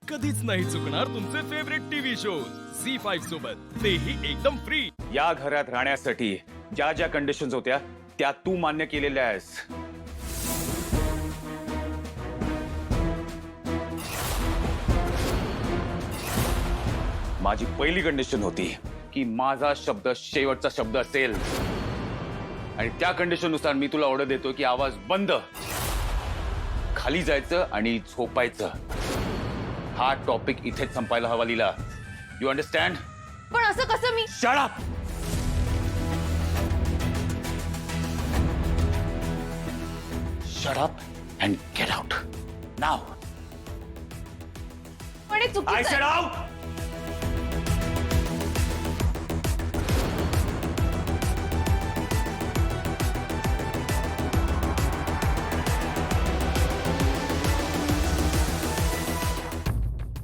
कधीच नाही चुकणार तुमचे फेवरेट टीव्ही शोज झी5 सोबत, तेही एकदम फ्री। या घरात राहण्यासाठी ज्या ज्या कंडिशन्स होत्या त्या तू मान्य केलेल्या आहेस। माझी पहिली कंडिशन होती की माझा शब्द शेवटचा शब्द असेल, आणि त्या कंडिशननुसार मी तुला ऑर्डर देतो की आवाज बंद, खाली जायचं आणि झोपायचं। हा टॉपिक इथेच संपायला हवा लीला, यू अंडरस्टँड? पण असं कसं मी? Shut up! Shut up and get out now. पण हे आय चुकीचं सेड आहे. आउट!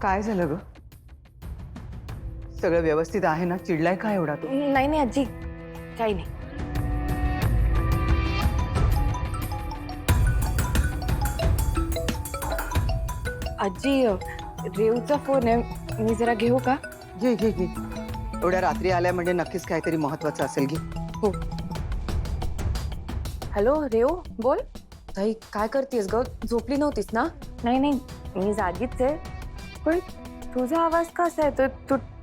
काय झालं ग? सगळं व्यवस्थित आहे ना? चिडलाय का एवढा तू? नाही नाही आजी, काही नाही. आजी, रेवचा फोन आहे, मी जरा घेऊ का? घे घे घे. एवढ्या रात्री आल्या म्हणजे नक्कीच काहीतरी महत्वाचं असेल. घे. हो. हॅलो रेव, बोल. ताई काय करतेस ग? झोपली नव्हतीस ना? नाही नाही, मी जागीच आहे. पण तुझा आवाज कसा येतोय?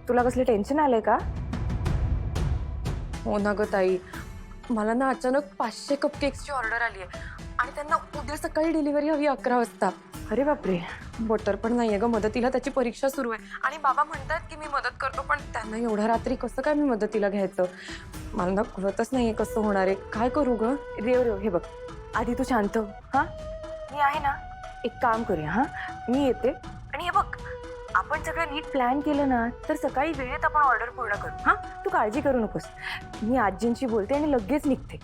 तुला कसलं टेन्शन आलंय का? हो ना ग ताई, मला ना अचानक 500 कपकेक्सची ऑर्डर आली आहे आणि त्यांना उद्या सकाळी डिलिव्हरी हवी 11 वाजता. अरे बापरे, बटर पण नाहीये ग मदतीला, त्याची परीक्षा सुरू आहे आणि बाबा म्हणतात की मी मदत करतो, पण त्यांना एवढ्या रात्री कसं काय मी मदतीला घ्यायचं? मला ना कळतच नाहीये कसं होणार आहे. काय करू ग? रेव रेव, हे बघ, आधी तू शांत हो. हा, मी आहे ना. एक काम करूया, हा, मी येते आणि हे बघ, आपण सगळं नीट प्लॅन केलं ना तर सकाळी वेळेत आपण ऑर्डर पूर्ण करू. हा, तू काळजी करू नकोस. मी आजींशी बोलते आणि लगेच निघते.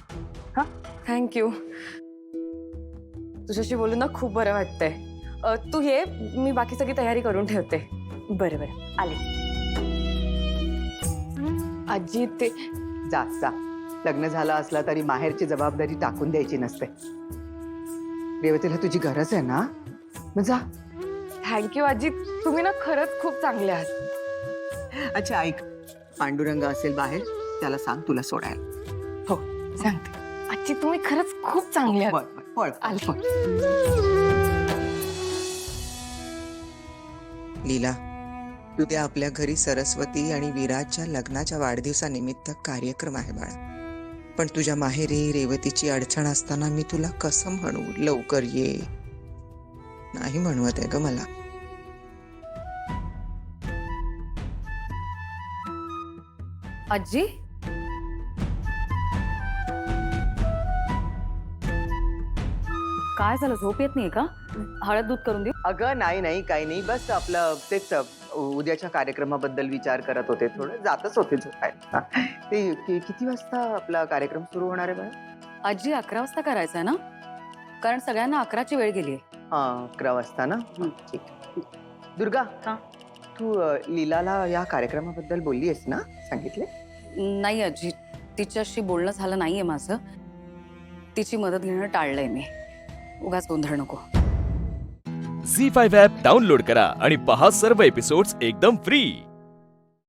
हा, थँक्यू. तुझ्याशी बोलून ना खूप बरं वाटतंय. तू ये, मी बाकी सगळी तयारी करून ठेवते. बरं बरं, आले. आजी ते जा जा. लग्न झालं असला तरी माहेरची जबाबदारी टाकून द्यायची नसते. रेवतीला तुझी गरज आहे ना, मग जा. थँक्यू आजी, तुम्ही ना खरंच खूप चांगले आहात. अच्छा ऐक, पांडुरंग असेल बाहेर, त्याला सांग तुला सोडायला. हो, सांगते. आजी तुम्ही खरंच खूप चांगले आहात. पळ. लीला, उद्या आपल्या घरी सरस्वती आणि विराजच्या लग्नाच्या वाढदिवसानिमित्त कार्यक्रम आहे बाळा. पण तुझ्या माहेरी रेवतीची अडचण असताना मी तुला कसं म्हणू लवकर ये? नाही म्हणवत आहे ग मला. आजी, काय झालं? झोप येत नाही का? हळद दूध करून देऊ? अगं नाही काही नाही, बस आपलं तेच उद्याच्या कार्यक्रमाबद्दल विचार करत होते. थोडं जातच होते झोपायला. ते किती वाजता आपला कार्यक्रम सुरू होणार आहे बाळा? आजी 11 वाजता करायचं आहे ना, कारण सगळ्यांना 11ची वेळ गेली आहे. हा, 11 वाजता ना. ठीक. दुर्गा, हा? तू लीलाला या कार्यक्रमाबद्दल बोलली आहेस ना? सांगितले? नाही आजी, तिच्याशी बोलणं झालं नाहीये माझं. तिची मदत घेणं टाळलंय मी. उगाच गोंधळ नको. झी5 ॲप डाउनलोड करा आणि पहा सर्व एपिसोड्स एकदम फ्री।